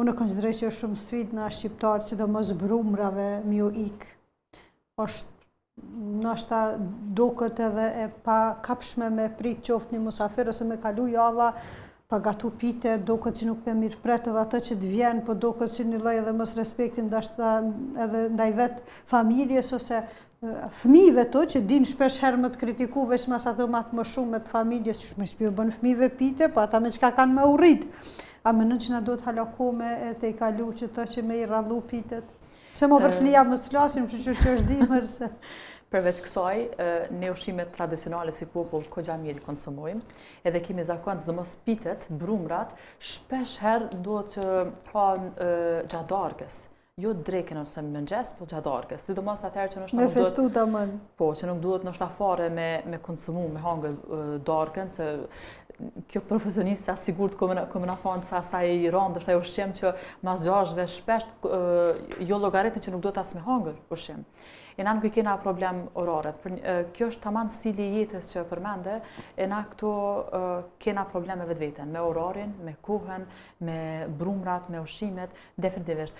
Unë konsideroj që është shumë sfidë na shqiptarët, sidomos brumrave, mjo ikë. Ndoshta duket edhe e pa kapshme me prit qoftë një musafir ose me kalu java, pa gatu pite, duket që nuk me mirë pret edhe ato që të vjen, po duket si një lloj edhe mos respektin ndoshta edhe ndaj vet familjes ose fëmijëve to që din shpesh herë më të kritiku veç mas ato më shumë me të familjes, që shme shpjo bën fëmijëve pite, po ata me çka kanë me urrit. A mendon që na duhet halakume e te i kalu që to që me i rradhu pitet? Se më për flia mos flasim, që është dimër se... Përveç kësaj, ne ushqimet tradicionale si popull kogja mirë konsumojmë, edhe kemi zakon të mos pitet, brumrat, shpesh herë duhet që hanë gjatë darkës. Jo dreken ose mëngjes, po gjatë darkës. Sidomos atëherë që me festu të mën. Po, që nuk duhet nështë afare me konsumu, me hangër darkën, se kjo profesionist sa sigurt këmë na thonë sa sa i randë, është ajo ushqim që mas gjashve shpesh jo llogaritën që nuk duhet as me hangër ushqim. E na nuk i kena problem oraret. Kjo është tamam stili i jetës që përmende, e na këto kena probleme vetveten, me orarin, me kohën, me brumrat, me ushqimet, definitivisht.